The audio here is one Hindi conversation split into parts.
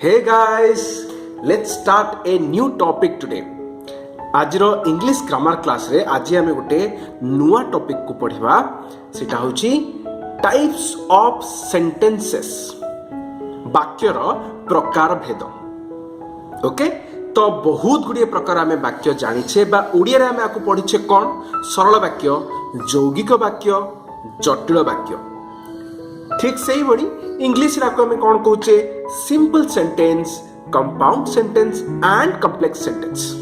Hey guys, let's start a new topic today. आजर इंग्लिश ग्रामर क्लास रे आज आम गोटे नुआ टॉपिक को पढ़िबा सेटा होची टाइप्स ऑफ सेंटेंसेस वाक्यर प्रकार भेद. ओके तो बहुत गुड़िए प्रकार आम वाक्य जानिछे बा ओडिया रे आम आको पढ़िछे कोन सरल वाक्य, यौगिक वाक्य, जटिल वाक्य. ठीक सही बड़ी इंग्लिश राको में कौन कहूचे simple sentence, compound sentence and complex sentence.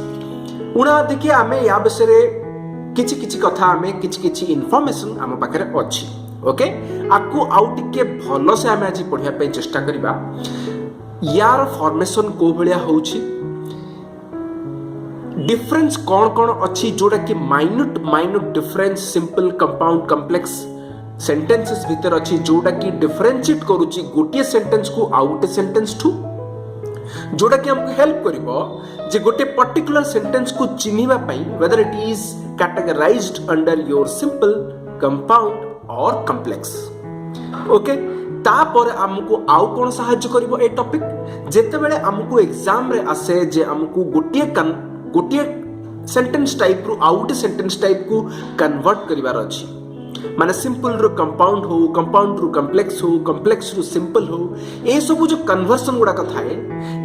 उना देखिए आमे या विषय किछि किछि कथा आमे किछि किछि इन्फॉर्मेशन आम पाखरे अछि. ओके आकु आउ टिके भलो से आमे आज पढ़िया पे चेष्टा करिबा. यार फॉर्मेशन को भलिया होउछि, डिफरेंस कौन कौन अछि जोड़ा कि minute difference simple compound complex sentences भीतर अच्छी जोटा कि डिफरेंशिएट करूची गोटे सेंटेंस को आउ गोटे सेंटेंस ठू, जोटा कि हमको हेल्प करिवो जे गोटे पर्टिकुलर सेंटेंस को चिन्हिबा पई weather it is categorised under your simple, compound और कॉम्प्लेक्स. ओके तापर हमको आउ कोन सहायता करिवो ए टॉपिक जेते बेले हमको एग्जाम रे आसे जे हमको गोटे सेंटेंस टाइप रु आउ गोटे सेंटेंस टाइप को कन्वर्ट करिवार अछि. माने सिंपल रु कंपाउंड हो, कंपाउंड रु कॉम्प्लेक्स हो, कॉम्प्लेक्स रु सिंपल हो, ए सब जो कन्वर्सन गुडा थाए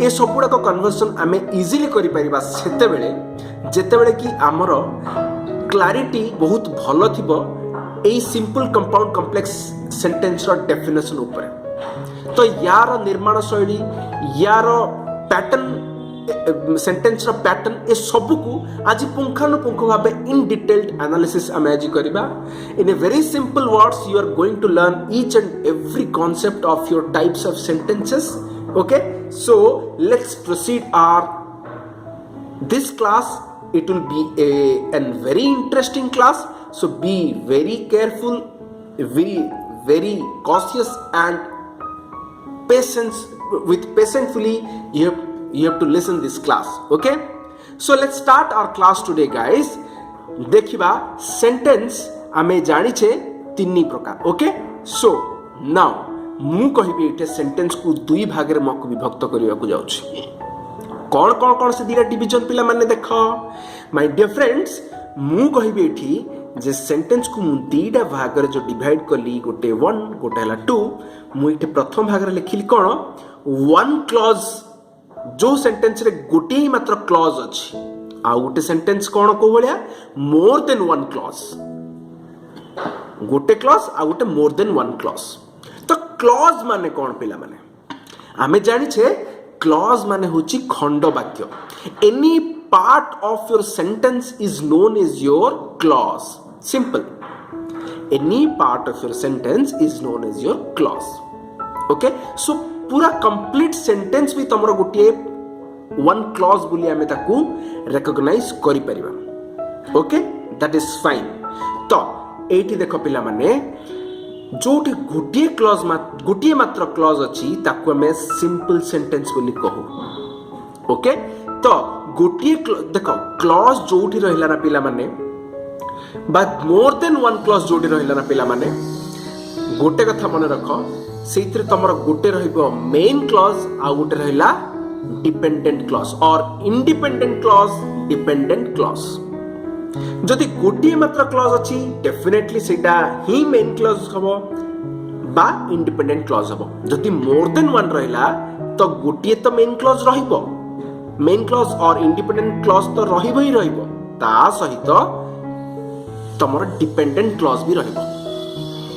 ए सब गुडा कन्वर्सन आमे इजीली करि परिबा सेते बेले जेते बेले कि हमरो क्लैरिटी बहुत भलो थिबो ए सिंपल कंपाउंड कॉम्प्लेक्स सेंटेंस रो डेफिनेशन ऊपर. तो यार निर्माण शैली, यार पैटर्न, सेंटेंस रो पैटर्न ए सब को आज पुंखानुपुंख भाबे इन डिटेल्ड एनालिसिस आमे आज करिबा. In a very simple words you are going to learn each and every concept of your types of sentences. Okay so let's proceed our this class. It will be a very interesting class, so be very careful, very cautious and patiently you have to listen this class. Okay so let's start our class today guys. देखिबा सेंटेंस आमे जानि छे तीन प्रकार. ओके सो नाउ मु कहिबी एटे सेंटेंस को दुई भाग रे मक विभक्त करिया को जाउछि. कौन कौन कौन से दिरा डिवीजन पिला माने देखो माय डियर फ्रेंड्स. मु कहिबी एठी जे सेंटेंस को मु दीटा भाग रे जो डिवाइड करली गोटे 1 गोटे हला 2. मु एठी प्रथम भाग रे लिखिली कोन वन क्लॉज, जो सेंटेंस रे गोटे ही मात्र क्लॉज अछि. आ गोटे सेंटेंस कोन को भलिया मोर देन वन क्लॉज, गोटे क्लॉज आ गोटे मोर देन वन क्लॉज. तो क्लॉज माने कोन पिला माने आमे जानि छे क्लॉज माने होची खंड वाक्य. Any part of your sentence is known as your clause. Simple, any part of your sentence is known as your clause. Okay so पूरा कंप्लीट सेंटेंस भी तमरो गोटे वन क्लॉज बोली आमे ताकू रिकॉग्नाइज करि परिबा. Okay that is fine. तो एठी देखो पिला माने जोठी गोटे मात्र क्लॉज अछि ताकू हमें सिंपल सेंटेंस बोली कहू. ओके तो गोटे देखो क्लॉज जोठी रहिला ना पिला माने बा मोर देन वन क्लॉज जोठी रहिला ना पिला माने गोटे कथा मन रखो सेइतरे तमरो गोटे रहिबो मेन क्लॉज आ गोटे रहिला डिपेंडेंट क्लॉज और इंडिपेंडेंट क्लॉज, डिपेंडेंट क्लॉज. जदि गोटे मात्र क्लॉज अछि डेफिनेटली सेटा ही मेन क्लॉज हबो बा इंडिपेंडेंट क्लॉज हबो. जदि मोर देन वन रहिला तो गोटे तो मेन क्लॉज रहिबो, मेन क्लॉज और इंडिपेंडेंट क्लॉज तो रहिबो ही रहिबो, ता सहित तमरो डिपेंडेंट क्लॉज भी रहिबो.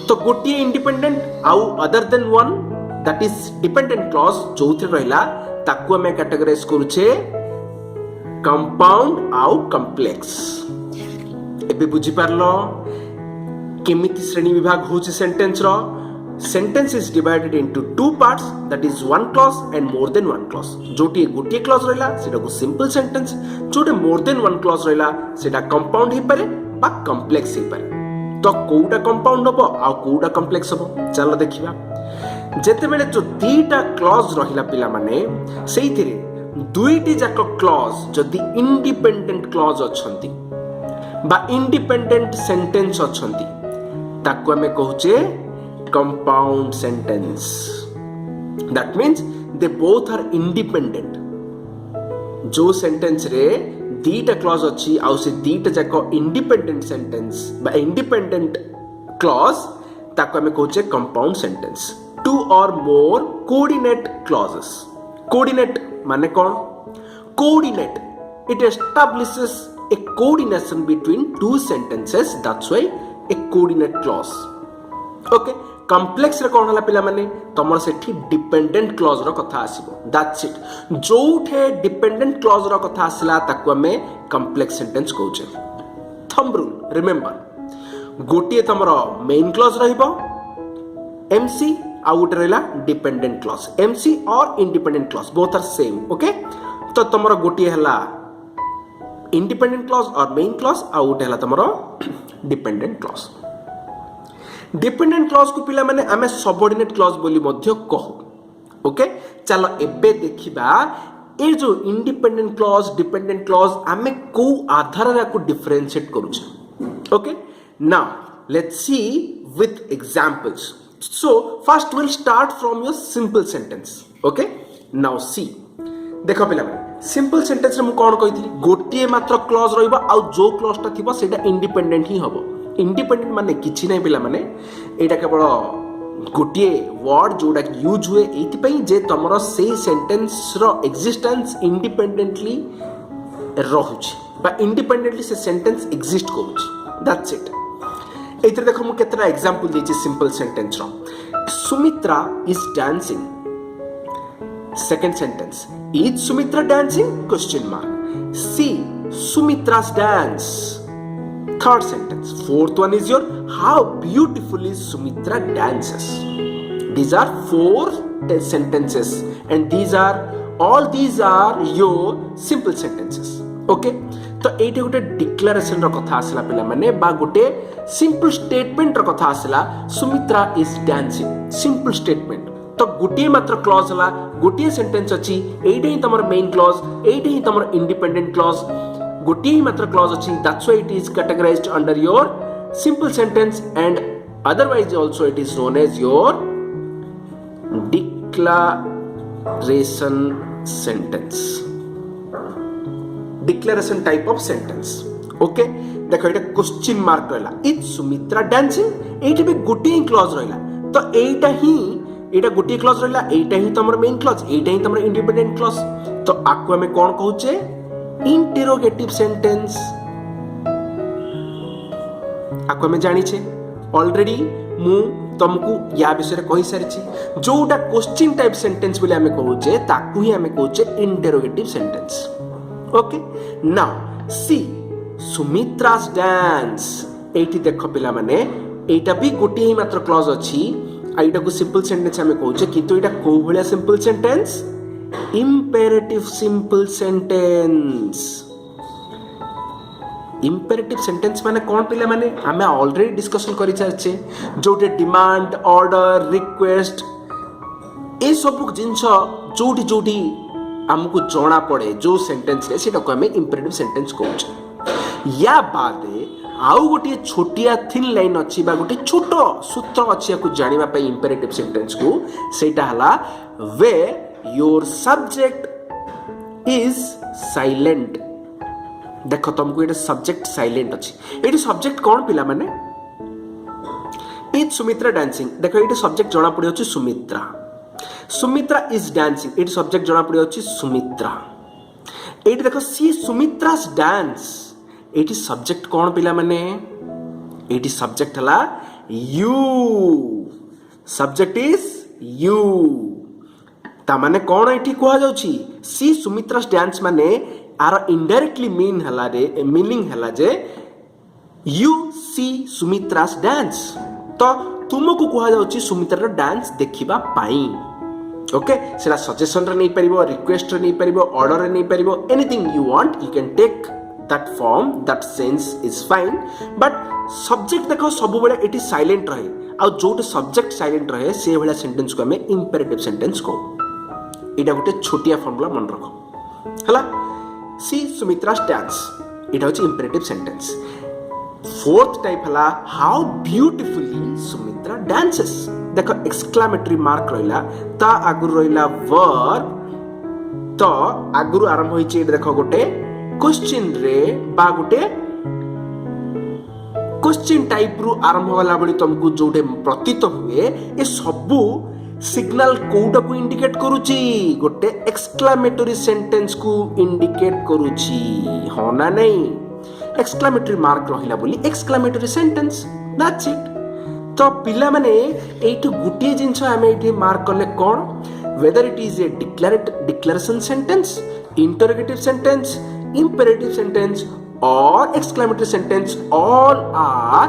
तो गोटे इंडिपेंडेंट आउ other than one that is dependent clause जोथे रहिला ताकू हमें कैटेगराइज करूछे कंपाउंड आउ कॉम्प्लेक्स. एबे बुझी पारलो केमिति श्रेणी विभाग होचे सेंटेंस रो. Sentence is divided into two parts that is one clause and more than one clause. जोटी गोटे क्लॉज रहला सेटा को सिंपल सेंटेंस, जोटे मोर देन वन क्लॉज रहला सेटा कंपाउंड हे पारे बा कॉम्प्लेक्स हे पारे. तो कोउटा कंपाउंड हबो आ कोउटा कॉम्प्लेक्स हबो चलो देखिबा. जेते बेले जो दीटा क्लॉज रहिला पिला माने सेइथिरे दुईटी जाक क्लॉज जदी इंडिपेंडेंट क्लॉज अछंती बा इंडिपेंडेंट सेंटेंस अछंती ताकू हमें कहूचे compound sentence. That means they both are independent. जो सेंटेंस रे दीटा क्लॉज अच्छी आउ से दीटा जाक इंडिपेंडेंट सेंटेंस बा इंडिपेंडेंट क्लॉज ताको हमें कहूचे कंपाउंड सेंटेंस। टू और मोर कोऑर्डिनेट क्लॉजेस। कोऑर्डिनेट माने कौन? Coordinate it establishes a coordination between two sentences, that's why a coordinate clause. Okay, complex रे कौन हला पिला माने तमर सेठी डिपेंडेंट क्लॉज रो कथा आसीबो, that's it। जोठे डिपेंडेंट क्लॉज रो कथा आसला ताको हमें कॉम्प्लेक्स सेंटेंस कहूचे। थंब रूल रिमेंबर, गोटिए तमर मेन क्लॉज रहिबो MC आउ गोटे रहला डिपेंडेंट क्लॉज। MC और independent clause both are same. Okay, तो तमर गोटिए हला इंडिपेंडेंट क्लॉज और मेन क्लॉज आउ गोटे हला तमर डिपेंडेंट क्लॉज। डिपेंडेंट क्लॉज को पिला माने आमे सबऑर्डिनेट क्लॉज बोली मध्य कहू। ओके, चलो एबे देखिबा ए जो इंडिपेंडेंट क्लॉज डिपेंडेंट क्लॉज आमे को आधार रे को डिफरेंशिएट करूछे। Okay, now let's see with examples. So first will start from your simple sentence. Okay, now see देखो पिला माने सिंपल सेंटेंस रे मु कोन कहितली गोटिए मात्र क्लॉज रहइबो आ जो क्लॉज ता थिबो सेटा इंडिपेंडेंट ही हबो। इंडिपेंडेंट माने किछि नै पिला माने एटा केवल गोटिए वर्ड जोडा यूज हुए एति पई जे तमरो से सेंटेंस रो एक्जिस्टेंस इंडिपेंडेंटली रहुछि बा इंडिपेंडेंटली से सेंटेंस एग्जिस्ट करूछि, दैट्स इट। एतिर देखो मु केतना एग्जांपल देछि सिंपल सेंटेंस रो। Sumitra is dancing. Second sentence, is Sumitra dancing? Question mark. See Sumitra's dance. Third sentence, fourth one is your how beautifully Sumitra dances. These are four sentences and these are your simple sentences. Okay, तो एटे गोटे डिक्लेरेशन रो कथा आसला पिला माने बा गोटे सिंपल स्टेटमेंट रो कथा आसला Sumitra is dancing. Simple statement तो गोटे मात्र क्लॉज हला, गोटे सेंटेंस अछि, एटे ही तमर मेन क्लॉज, एटे ही तमर इंडिपेंडेंट क्लॉज, गोटे ही मात्र क्लॉज अछि, that's why it is categorised under your simple sentence and otherwise also it is known as your declaration sentence. Declaration type of sentence. Okay, देखो एटा क्वेश्चन मार्क रहला, इज सुमित्रा डांसिंग, एटे भी गोटे ही क्लॉज रहला तो एटा गोटे क्लॉज रहला, एटा ही तमर मेन क्लॉज, एटा ही तमर इंडिपेंडेंट क्लॉज। तो आकु हमें कोन कहूचे इंटरोगेटिव सेंटेंस। आकु हमें जानी छे ऑलरेडी मु तुमको या विषय कहि सारिछि जोटा क्वेश्चन टाइप सेंटेंस बोले हमें कहूचे ताकु ही हमें कहूचे interrogative sentence. Okay, now see Sumitra's dance. एठी देखो पिला माने एटा भी गोटे ही मात्र क्लॉज अछि, आइटा को सिंपल सेंटेंस हमें कहूचे किंतु एटा को भलिया simple sentence imperative simple sentence. Imperative sentence माने कोन पिला माने हमें ऑलरेडी डिस्कशन करि चाहछे जोटे डिमांड ऑर्डर रिक्वेस्ट ए सब जिंस जोटी जोटी हमको जणा पड़े जो सेंटेंस रे सेटा को हमें इंपेरेटिव सेंटेंस कहूचे। या बादे आउ गोटे छोटिया थिन लाइन अच्छी बा गोटे छोटो सूत्र अच्छी को जानिबा पे इंपेरेटिव सेंटेंस को सेटा हला way your subject is silent. देखो तुमको ये सब्जेक्ट साइलेंट अच्छी, ये सब्जेक्ट कौन पिला माने इज सुमित्रा डांसिंग। देखो ये सब्जेक्ट जना पड़ी अछि सुमित्रा। सुमित्रा इज डांसिंग, ये सब्जेक्ट जना पड़ी अछि सुमित्रा। ये देखो सी सुमित्रास डांस, एटी सब्जेक्ट कौन पिला माने एटी सब्जेक्ट हला यू। सब्जेक्ट इज यू ता माने कौन एटी कहा जाउची सी सुमित्रास डांस माने आर इनडायरेक्टली मीनिंग हला जे यू सी सुमित्रास डांस तो तुमको कहा जाउची सुमित्रार डांस देखिबा पाई। ओके, सेला सजेशन रे नै परिबो, रिक्वेस्ट रे नै परिबो, ऑर्डर रे नै परिबो, anything you want you can take that form, that sense is fine, but subject देखो सब बेले एटी साइलेंट रहे आ जोटे सब्जेक्ट साइलेंट रहे से भला सेंटेंस को हमें इंपेरेटिव सेंटेंस को। एटा गोटे छोटिया फॉर्मूला मन रखो हला सी सुमित्रास डांस, एटा होची इंपेरेटिव सेंटेंस। फोर्थ टाइप हला हाउ ब्यूटीफुली सुमित्रा डांसेस। देख एक्सक्लामेटरी मार्क रहिला ता आगुर रहिला वर्ब तो आगुर आरंभ होइछि देख गोटे क्वेश्चन रे बा गोटे क्वेश्चन टाइप रु आरंभ होला बळी तुमको जोटे प्रतीत हुए ए सबु सिग्नल कोउटा को इंडिकेट करूची गोटे एक्सक्लामेटरी सेंटेंस को इंडिकेट करूची हो ना नहीं एक्सक्लामेटरी मार्क रहिला बोली एक्सक्लामेटरी सेंटेंस दैट्स इट तो पिला माने एटू गुटिए जिंस हमें एठी मार्क करले कोन whether it is a declaration sentence interrogative sentence imperative sentence or exclamatory sentence all are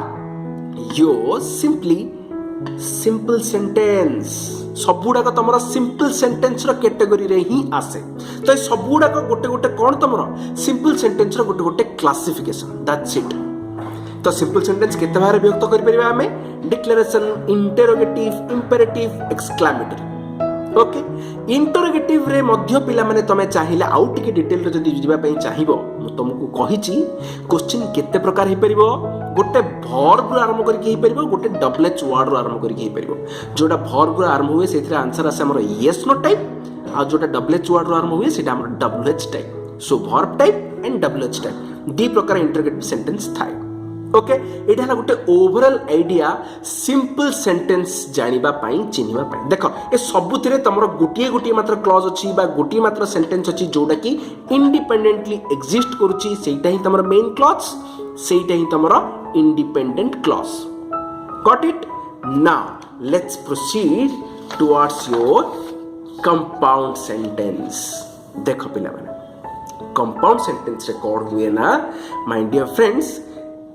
your simple sentence सबुडाक तमरा सिंपल सेंटेंस रो कैटेगरी रे ही आसे तो सबुडाक गोटे गोटे कोन तमरा सिंपल सेंटेंस रो गोटे गोटे क्लासिफिकेशन दैट्स इट तो सिंपल सेंटेंस केते बारे व्यक्त करि परिबा हमें declaration interrogative imperative exclamatory okay interrogative रे मध्य पिला माने तमे चाहिले आउ टिके डिटेल रे जदी जिबा पई चाहिबो मु तुमको कहिची क्वेश्चन केते प्रकार हे परिबो गोटे वर्ब रो आरंभ करि के हे परिबो गोटे डबल एच वर्ड रो आरंभ करि के हे परिबो जोटा वर्ब रो आरंभ हुए सेथिरे आंसर आसे हमर यस नो टाइप आ जोटा डबल एच वर्ड रो आरंभ हुए सेटा हमर double H type so verb type and double H type दी प्रकार इंटरोगेटिव सेंटेंस थाए ओके एटा हला गोटे ओवरऑल आइडिया सिंपल सेंटेंस जानिबा पई चिनिबा पई देखो ए सबुतिरे तमरो गोटिए गोटिए मात्र क्लॉज अछि बा गोटिए मात्र सेंटेंस अछि जोडा कि इंडिपेंडेंटली एग्जिस्ट करूछि सेटा ही तमरो मेन क्लॉज सेटा ही तमरो independent clause got it now let's proceed towards your compound sentence देखो पिला माने कंपाउंड सेंटेंस रे कोड हुए ना माय डियर फ्रेंड्स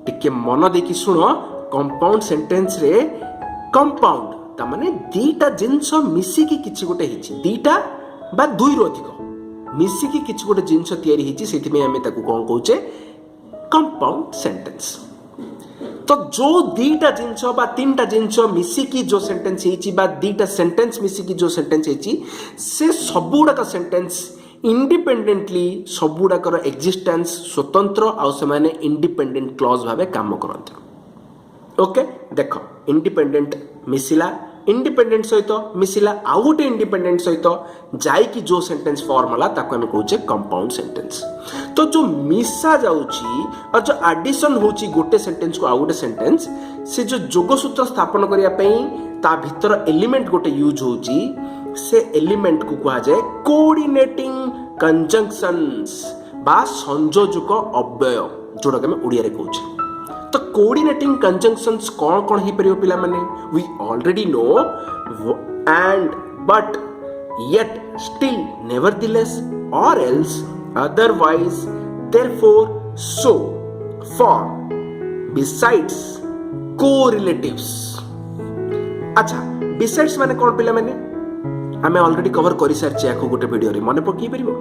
टिके मन देखि सुनो कंपाउंड सेंटेंस रे कंपाउंड ता माने दीटा जिंस मिसी की किछि गोटे हिची दीटा बा दुई रो अधिक मिसी की किछि गोटे जिंस तयारी हिची सेति में हमें ताकू कोन कहूचे कंपाउंड सेंटेंस तो जो दीटा जिंस बा तीनटा जिंस मिसी की जो सेंटेंस हिची बा दीटा सेंटेंस मिसी की जो सेंटेंस हिची से सबुडा का सेंटेंस इंडिपेंडेंटली सबुडाकर एक्जिस्टेंस स्वतंत्र आउ से इंडिपेंडेंट क्लॉज भावे काम करते ओके देख इंडिपेंडेंट मिसिला इंडिपेंडेंट सहित मिसिला आउ गोटे इंडिपेंडेंट सहित जाई कि जो सेंटेंस फॉर्म होला ताको हम कहूचे कंपाउंड सेंटेंस तो जो मिसा जाउची और जो एडिशन होची गोटे सेंटेंस को आउ गोटे सेंटेंस से जो जोगसूत्र स्थापन करिया पई ता भीतर एलिमेंट गोटे यूज होची से एलिमेंट को कहा जाए कोऑर्डिनेटिंग कंजंक्शंस बा संयोजक अव्यय जोड़ा के मैं ओडिया रे कहूचे तो कोऑर्डिनेटिंग कंजंक्शंस कौन कौन ही परियो पिला माने we already know and but yet still nevertheless or else otherwise therefore so for besides correlatives अच्छा बिसाइड्स माने कौन पिला माने आमे ऑलरेडी कवर करि सारछि आखो गोटे वीडियो रे मने पकि परिबो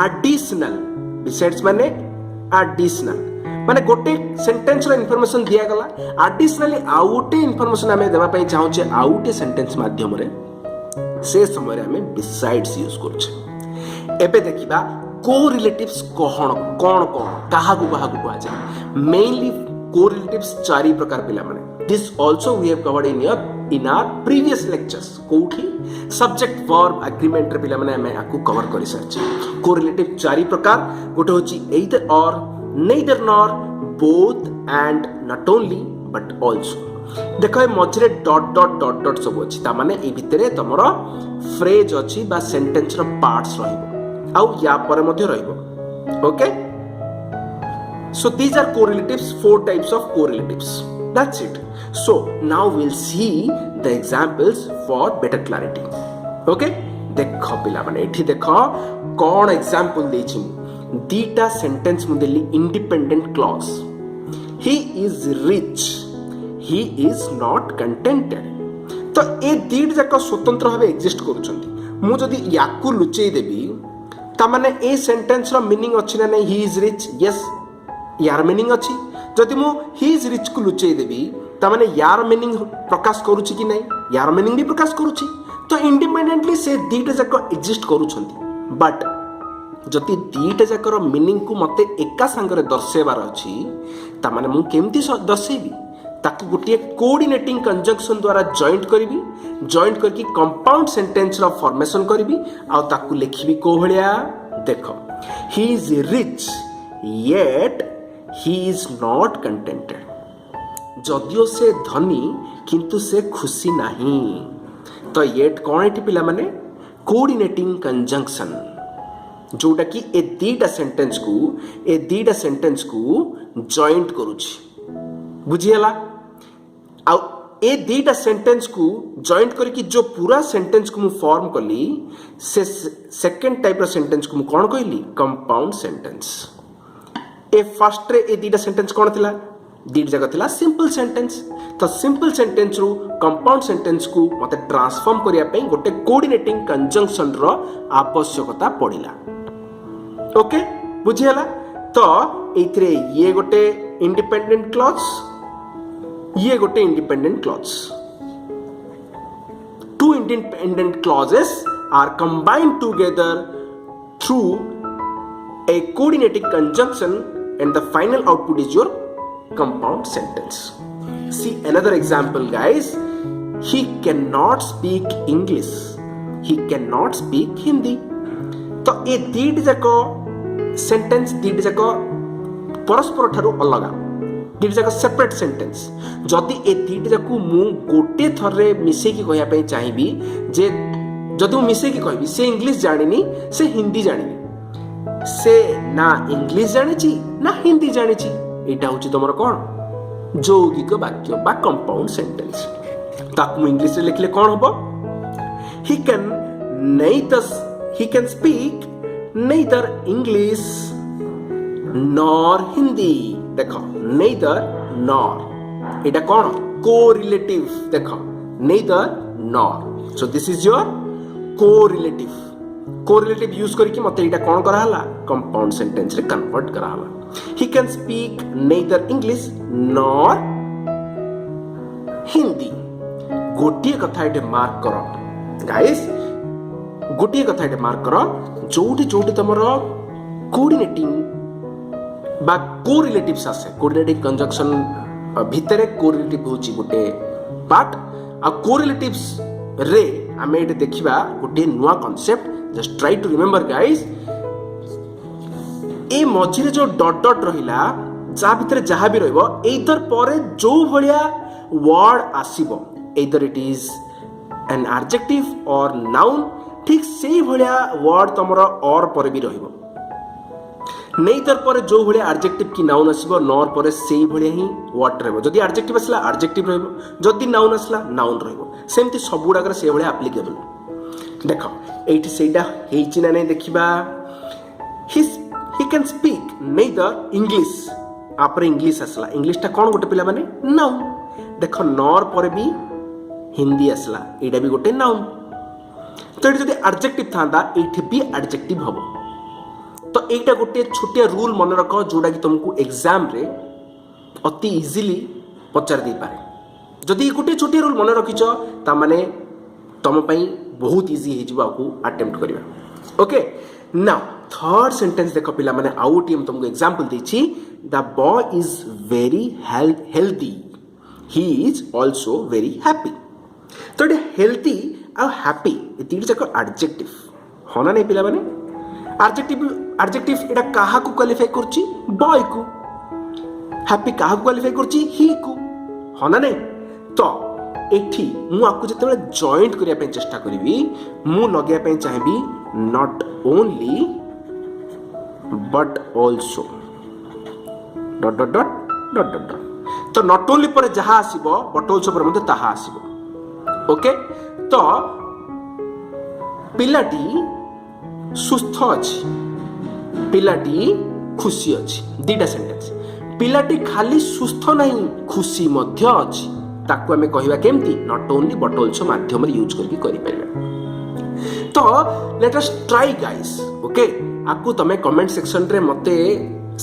एडिशनल बिसाइड्स माने एडिशनल माने गोटे सेंटेंस रो इंफॉर्मेशन दिया गला एडिशनली आउ गोटे इंफॉर्मेशन आमे देबा पई चाहू छे आउ गोटे सेंटेंस माध्यम रे से समय रे आमे बिसाइड्स यूज करू छे एबे देखिबा कोरिलेटिव्स कोन कोन कोन काहा को कहा जाय मेनली कोरिलेटिव्स चारि प्रकार पिला माने this also we have covered in our previous lectures कोठी सब्जेक्ट वर्ब एग्रीमेंट रे पिला माने हमें आकु कवर करि सरछि कोरिलेटिव चारि प्रकार गोटे होछि एइदर और neither nor both and not only but also देखो ए मझरे डॉट डॉट डॉट डॉट सब अछि ता माने ए भितरे तमरो फ्रेज अछि बा सेंटेंस रो पार्ट्स रहिबो आउ या पर मध्ये रहिबो okay so these are correlatives four types of correlatives that's it so now we'll see the examples for better clarity okay देखो पिला माने एठी देखो कोन एग्जांपल देछि दीटा सेंटेंस मुदेली independent clause he is rich he is not contented तो ए दीट जाक स्वतंत्र भाबे एग्जिस्ट करूछंती मु जदी याकू लुचेई देबी ता माने ए सेंटेंस रो मीनिंग अछि ना नहीं he is rich yes यार मीनिंग अछि जदि मु ही इज रिच को लुचेई देबी ता माने यार मीनिंग प्रकाश करूछि कि नहीं यार मीनिंग भी प्रकाश करूछि तो इंडिपेंडेंटली से दीटा जाक एग्जिस्ट करूछंती बट जदि दीटा जाकर मीनिंग को मते एका संगरे दर्शेबार अछि ता माने मु केमती दर्शेबी ताकू गोटे कोऑर्डिनेटिंग कंजंक्शन द्वारा जॉइंट करी जॉइंट करके कंपाउंड सेंटेंस रो फॉर्मेशन करी आ ताकू लिखिबी को भलिया देखो he is rich yet he is not contented जदियो से धनी किंतु से खुशी नहीं तो येट कौन एटी पिला माने कोऑर्डिनेटिंग कंजंक्शन जोटा कि ए दीटा सेंटेंस को जॉइंट करूची बुझीला आ ए दीटा सेंटेंस को जॉइंट करके जो पूरा सेंटेंस को मु फॉर्म कली से सेकंड टाइप रो सेंटेंस को मु कोन कहली कंपाउंड सेंटेंस ए फर्स्ट रे ए दीटा सेंटेंस कोन थिला दीट जगह थिला सिंपल सेंटेंस तो सिंपल सेंटेंस रू कंपाउंड सेंटेंस को मते ट्रांसफॉर्म करिया पे गोटे कोऑर्डिनेटिंग कंजंक्शन रो आवश्यकता पड़िला ओके बुझियला तो एथरे ये गोटे इंडिपेंडेंट क्लॉज ये गोटे independent clause two independent clauses are combined together through a coordinating conjunction and the final output is your compound sentence. See another example guys. He cannot speak English. He cannot speak Hindi. तो ये दीट जाक सेंटेंस दीट जाक परस्पर ठारू अलग दीट जाक सेपरेट सेंटेंस जदि ए दीट जाक मु गोटे थरे मिसे की कहया पे चाहिबी जे जदि मु मिसे की कहबी से इंग्लिश जानिनी से हिंदी जानिनी से ना इंग्लिश जानिची ना हिंदी जानिची एटा होची तमरो कोन यौगिक वाक्य बा कंपाउंड सेंटेंस ताकू मु इंग्लिश रे लिखले कोन होबो ही can speak neither English nor Hindi देखो neither nor एटा कोन correlative देखो neither nor so this is your correlative use करके मते एटा कोन करा हला कंपाउंड सेंटेंस रे कन्वर्ट करा हला ही can speak neither English nor Hindi गोटिए कथा एटे मार्क करो गाइस गोटिए कथा एटे मार्क करो जोटी जोटी तमरो कोऑर्डिनेटिंग बा कोरिलेटिव्स आसे कोऑर्डिनेटिंग कंजंक्शन भितरे कोरिलेटिव होची गोटे पार्ट आ कोरिलेटिव्स रे आमे एटे देखिबा गोटे नुवा concept just try to remember guys ए मझिरे जो डॉट डॉट रहिला जा भितरे जहा भी रहइबो एइदर परे जो भलिया वर्ड आसीबो either it is an adjective or noun ठीक सेही भलिया वर्ड तमरो और पर भी रहिबो नेइदर पर जो भलिया एडजेक्टिव की नाउन आसीबो नॉर पर सेही भलिया ही वर्ड रहइबो जदी एडजेक्टिव असला एडजेक्टिव रहइबो जदी नाउन असला नाउन रहइबो सेमति सब गुडाकर से भलिया एप्लीकेबल देखो एठी सेटा हेची ना नै देखिबा he can speak neither English आपरे इंग्लिश असला इंग्लिश ता कोन गोटे पिला माने नाउन देखो नॉर पर भी हिंदी असला एटा भी गोटे नाउन तो ये एडजेक्टिव था ये भी एडजेक्टिव हम तो यहीटा गोटे छोटिया रूल मन रख जोटा कि तुमको एग्जाम रे अति इजिली पचार दे पारे जदि गोटे छोटिया रूल मन रखिच तामाने तुम बहुत इजी हो अटेम्प्ट करवा ओके नाउ थर्ड सेंटेंस देख पिला माने आउ टीम तुमको एग्जांपल देछि the boy is very healthy he is also very happy तो ये हेल्दी आ हैप्पी ये तीन जाक एडजेक्टिव होना नहीं पिला माने एडजेक्टिव एटा काहा को क्वालिफाई करछि बॉय को हैप्पी काहा को क्वालिफाई करछि ही को होना नहीं तो एठी मु आपको जते बेले जॉइंट करिया पे चेष्टा करिवि मु लगिया पे चाहेबी not only but also dot dot dot dot dot dot तो नॉट ओनली पर जहा आसीबो बट आल्सो पर मते ताहा आसीबो ओके तो पिलाटी सुस्थ अच्छी पिलाटी खुशी अच्छी दीटा सेंटेंस पिलाटी खाली सुस्थ नहीं खुशी मध्य अच्छी ताकू आमे कहिबा केमती नॉट ओनली बट आल्सो माध्यम रे यूज करके करि परिबा तो let us try guys okay आकू तमे कमेंट सेक्शन रे मते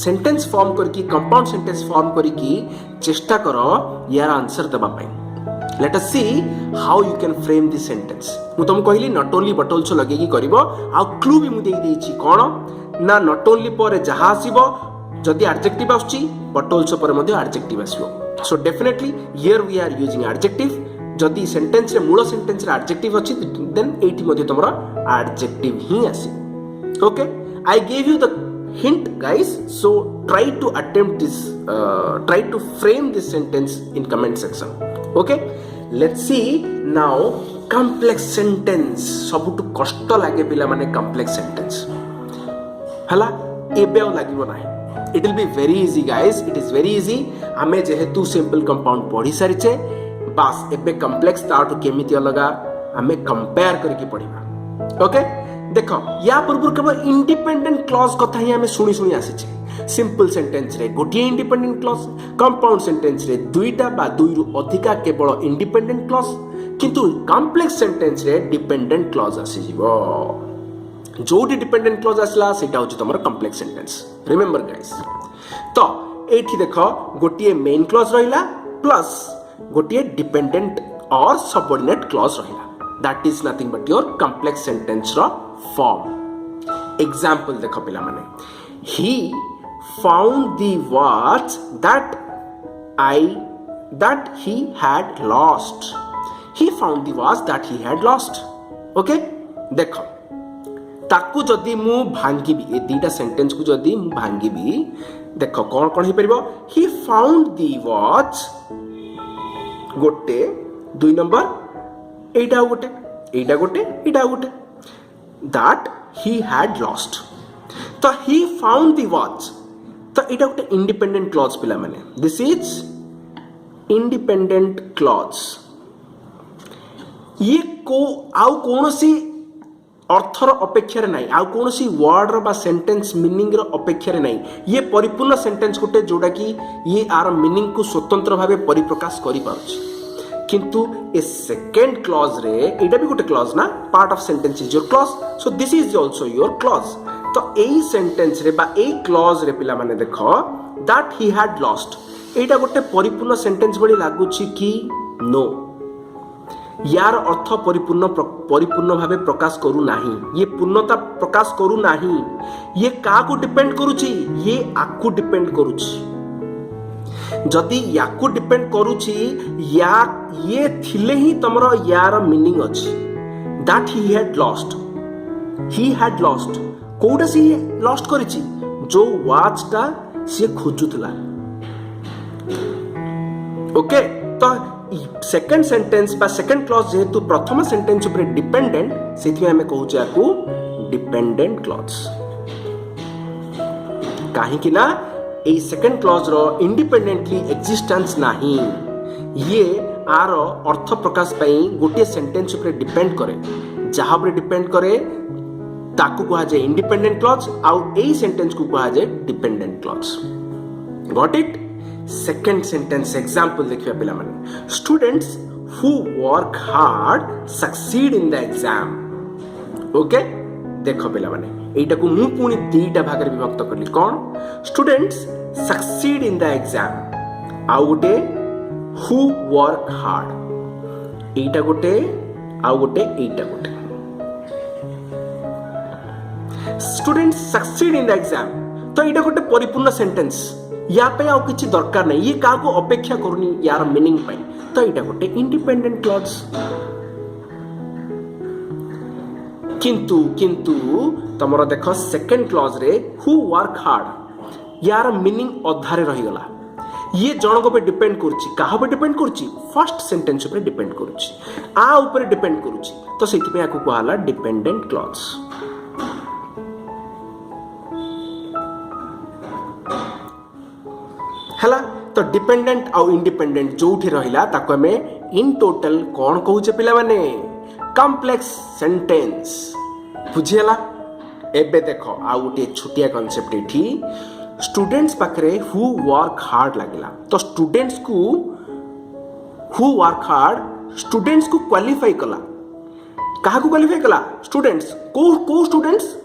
सेंटेंस फॉर्म करके कंपाउंड सेंटेंस फॉर्म करके चेष्टा करो यार आंसर दबा पाई let us see how you can frame this sentence मु तुम कहली नॉट ओनली बट आल्सो लगे की करिवो आ क्लू भी मु देई देछि कोन ना नॉट ओनली पर जहा आसीबो जदी एडजेक्टिव आछी बट आल्सो पर मध्ये एडजेक्टिव आसीबो so definitely here we are using adjective जदि सेंटेंस रे मूल सेंटेंस रे एडजेक्टिव अछि देन एठी मध्ये तमरा एडजेक्टिव ही आसी okay I give you the hint guys so try to attempt this try to frame this sentence in comment section okay let's see now complex sentence सबुटु कष्ट लागे पिला माने complex sentence हला एबे आ लागिवो नाही it will be very easy guys it is very easy हमें जेहेतु simple compound पढ़ी सारिचे बस एबे complex ताटु केमिति अलगा हमें कंपेयर करके पढ़िबा ओके देखो या पूर्व केवल इंडिपेंडेंट क्लॉज कथा ही हमें शुणी शुणी आसीचे सिंपल सेंटेंस रे गोटे इंडिपेंडेंट क्लॉज कंपाउंड सेंटेंस रे दुईटा बा दुईरु अधिका केवल इंडिपेंडेंट क्लॉज किंतु कॉम्प्लेक्स सेंटेंस रे डिपेंडेंट क्लॉज आसी जीवो जोटी डिपेंडेंट क्लॉज आसला सेटा होची तमर कॉम्प्लेक्स सेंटेंस रिमेंबर गाइस तो एठी देखो गोटे मेन क्लॉज रहिला प्लस गोटे डिपेंडेंट और सबऑर्डिनेट क्लॉज रहिला that is nothing but your complex sentence ro form example dekho pila mane he found the watch that he had lost he found the watch that he had lost okay dekho ताकू जदि मु भांगिबी ए दीटा सेंटेंस को जदि मु भांगिबी देखो कोन कोन हे परबो he found the watch गोटे दुई नंबर एटा गोटे that he had lost तो he found the watch तो एटा गोटे इंडिपेंडेंट क्लॉज पिला माने this is independent clause ये को आउ कोनोसी अर्थर अपेक्षा नहीं आउ कोनोसी वर्ड रो बा सेंटेंस मीनिंग रो अपेक्षा नहीं ये परिपूर्ण सेंटेंस गोटे जोटा कि ये आर मीनिंग को स्वतंत्र भावे परिप्रकाश करि पाउछि किंतु ए सेकेंड क्लॉज रे एटा भी गोटे क्लॉज ना part of sentence is your clause so this is also your clause तो एई सेंटेंस रे बा एई क्लॉज रे पिला माने देखो दैट ही हैड लॉस्ट एटा गोटे परिपूर्ण सेंटेंस भली लागुछि कि नो यार अर्थ परिपूर्ण भावे प्रकाश करू नाही ये पूर्णता प्रकाश करू नाही ये का को डिपेंड करूछि ये आकु डिपेंड करूछि जदि याकू डिपेंड करूछि या ये थिले ही तमरो यार मीनिंग अछि दैट ही हैड लॉस्ट कोडा से लॉस्ट करिछि जो वॉच ता से खोजुतला ओके तो सेकंड सेंटेंस बा सेकंड क्लॉज जेहेतु प्रथम सेंटेंस ऊपर डिपेंडेंट सेथि हमें कहूछ याकू डिपेंडेंट क्लॉज काहे कि ना ए सेकंड क्लॉज रो इंडिपेंडेंटली एक्जिस्टेंस नाही ये आर अर्थ प्रकाश पई गोटे सेंटेंस ऊपर डिपेंड करे जहां पर डिपेंड करे ताकू कहा जाए इंडिपेंडेंट क्लॉज आउ ए सेंटेंस को कहा जाए dependent clause got it second sentence example देखिया पिला माने students who work hard succeed in the exam okay देखो पिला माने एटा को मु पुनी दीटा भाग रे विभक्त करली कोन students succeed in the exam आउ गोटे हु वर्क हार्ड एटा गोटे आउ गोटे एटा गोटे students succeed in the exam तो एटा गोटे परिपूर्ण सेंटेंस या पे आउ किछि दरकार नै ये का को अपेक्षा करनी यार मीनिंग पई तो एटा गोटे इंडिपेंडेंट क्लॉज किंतु तमरो देखो सेकंड क्लॉज रे हु वर्क हार्ड यार मीनिंग अधारे रही गला ये जनक पे डिपेंड करूची काहा पे डिपेंड करूची फर्स्ट सेंटेंस पे डिपेंड करूची आ ऊपर डिपेंड करूची तो सेति पे आकु कहला डिपेंडेंट क्लॉज हला तो डिपेंडेंट आउ इंडिपेंडेंट जोठी रहिला ताको हमें इन टोटल कोन कहूचे पिला माने कॉम्प्लेक्स सेंटेंस बुझियला एबे देखो आ गोटे छोटिया कांसेप्ट एठी स्टूडेंट्स पाखरे हु वर्क हार्ड लागिला तो स्टूडेंट्स को हु वर्क हार्ड स्टूडेंट्स को क्वालिफाई कला काहा को क्वालिफाई कला स्टूडेंट्स को स्टूडेंट्स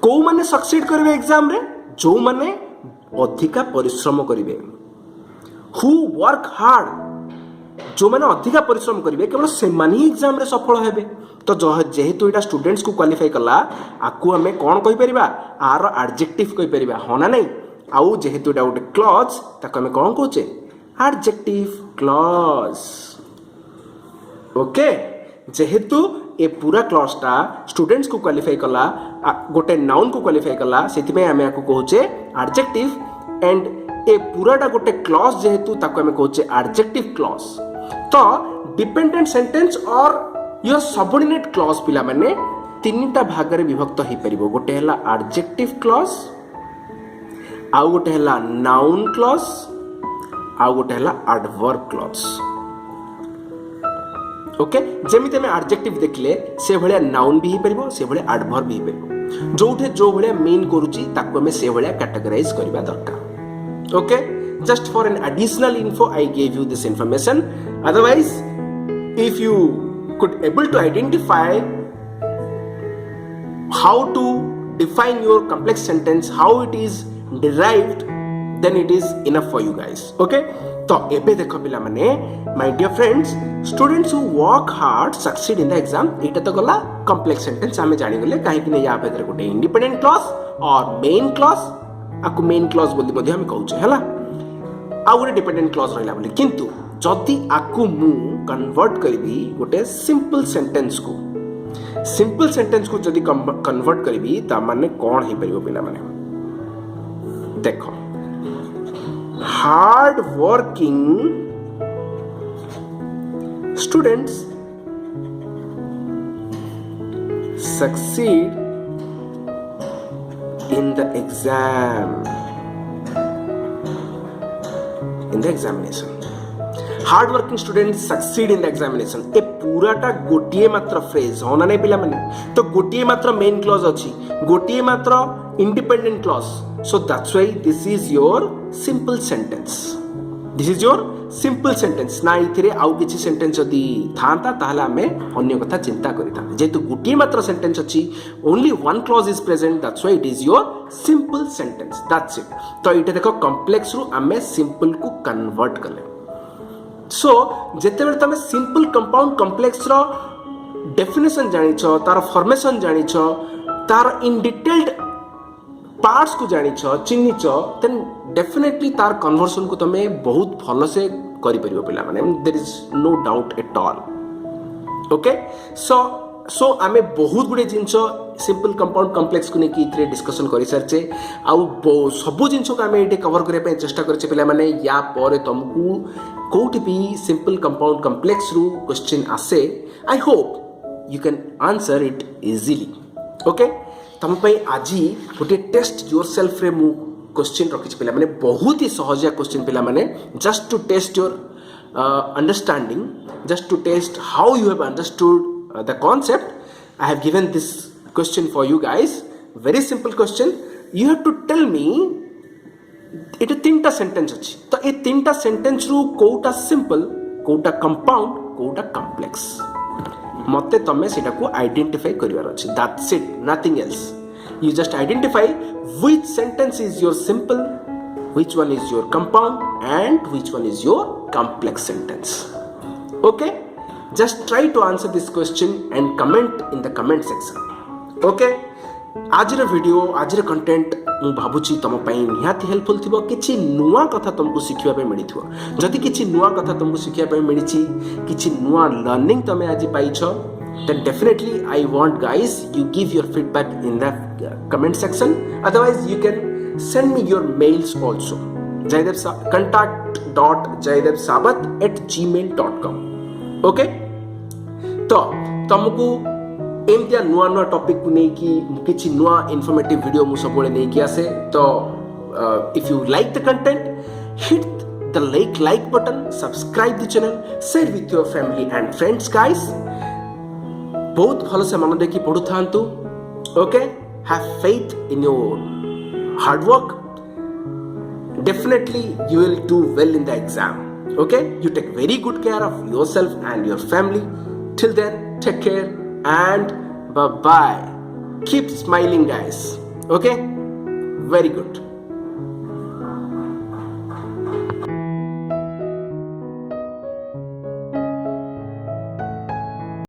को माने सक्सीड करबे एग्जाम रे जो माने अधिका परिश्रम करिवे हु वर्क हार्ड जो मैंने अधिका परिश्रम करेंगे केवल से ही एग्जाम रे सफल हेबे तो जेहेतु एटा स्टूडेंट्स को क्वालिफाई कला आकु हमें कौन कहि परिबा आर एडजेक्टिव कहि परिबा हो ना नहीं आउ जेहेतु एटा गोटे क्लॉज ताको हमें कौन कहूचे adjective clause. ओके जेहेतु ए पूरा क्लॉज टा स्टूडेंट्स को क्वालिफाई कला गोटे नाउन को क्वालिफाई कला सेति आम या कहूचे एडजेक्टिव एंड ए पूराटा गोटे क्लॉज जेहेतु ताको आम कहूचे एडजेक्टिव क्लॉज तो डिपेंडेंट सेंटेंस और योर सबऑर्डिनेट क्लॉज पिला माने तीनटा भाग में विभक्त हो परिबो गोटे हला एडजेक्टिव क्लॉज आउ गोटे हला नाउन क्लॉज आउ गोटे हला एडवर्ब क्लॉज ओके जेमिति में एडजेक्टिव देखले से भलिया नाउन भी परिबो से भलिया एडवर्ब भी परिबो जोठे जो भलिया मीन करूची ताको में से भलिया कैटेगराइज करबा दरकार okay just for an additional info I give you this information otherwise if you could able to identify how to define your complex sentence how it is derived then it is enough for you guys okay तो एबे देखो पिला माने my dear friends students who work hard succeed in the exam एटा तो गला complex sentence हमें जानि गले काहे कि ने या भीतर गोटे independent clause और main clause आकु main clause बोली मध्ये हम कहू छै हला आ गोटे dependent clause रहला बोली किंतु जदि आकु मु कन्वर्ट करबी गोटे सिंपल सेंटेंस को जदि कन्वर्ट करबी ता माने कोन हे परिबो पिला माने देखो hard working students succeed in the examination hard working student succeed in the examination ए पूराटा गोटिए मात्र फ्रेज हो ना नहीं पिला माने तो गोटिए मात्र मेन क्लॉज अछि गोटिए मात्र independent clause so that's why this is your simple sentence ना इथिरे आउ किछि सेंटेंस जदी थांता ताहला हमें अन्य कथा चिंता करिता जेतु गोटिए मात्र सेंटेंस अछि only one clause is present that's why it is your simple sentence that's it तो इटे देखो कॉम्प्लेक्स रु हमें सिंपल को कन्वर्ट करले सो जेते बेले तमे सिंपल कंपाउंड कॉम्प्लेक्स रो डेफिनेशन जानिछो तार फॉर्मेशन जानिछो तार इन डिटेल्ड पार्ट्स को जानिछो चिन्हिछो देन डेफिनेटली तार कन्वर्जन को तमे बहुत भलो से करि परिबो पिला माने there is no doubt at all okay so आमे बहुत गुडे जिंसो सिंपल कंपाउंड कॉम्प्लेक्स को नेकी इथरे डिस्कशन करि सरचे आउ सब जिंसो को आमे एटे कवर करे पे चेष्टा करचे पिला माने या परे तुमको कोठी भी सिंपल कंपाउंड कॉम्प्लेक्स रु क्वेश्चन आसे I hope you can answer it easily okay तम पई आजी गोटे टेस्ट योरसेल्फ रे मु क्वेश्चन रखिछ पिला माने बहुत ही सहजिया क्वेश्चन पिला माने just to test your understanding just to test how you have understood the concept I have given this question for you guys very simple question you have to tell me it तीनटा सेंटेंस अछि तो ए तीनटा सेंटेंस रु कोटा सिंपल कोटा कंपाउंड कोटा कॉम्प्लेक्स मते तमे सेटा को आइडेंटिफाई करिवार अछि that's it nothing else you just identify which sentence is your simple which one is your compound and which one is your complex sentence okay just try to answer this question and comment in the comment section okay आजर वीडियो आजर कंटेंट मु भाबुची तम पई निहाती हेल्पफुल थिबो किछि नुवा कथा तुमको सिखिबा पे मिलिथो जदि किछि नुवा कथा तुमको सिखिबा पे मिलिछि किछि नुवा लर्निंग तमे आजि पाइछो then definitely I want guys you give your feedback in the comment section otherwise you can send me your mails also contact.jaydevsabath@gmail.com okay तो तुमको एमतिया नुआ नुआ टॉपिक को नहीं कि किछि नुआ इन्फॉर्मेटिव वीडियो मु सबले नहीं कि आसे तो if you like the content hit the like button subscribe the channel share with your family and friends guys बहुत भलो से मन देखि पढु थांतु okay have faith in your hard work definitely you will do well in the exam okay you take very good care of yourself and your family till then take care and bye bye keep smiling guys okay very good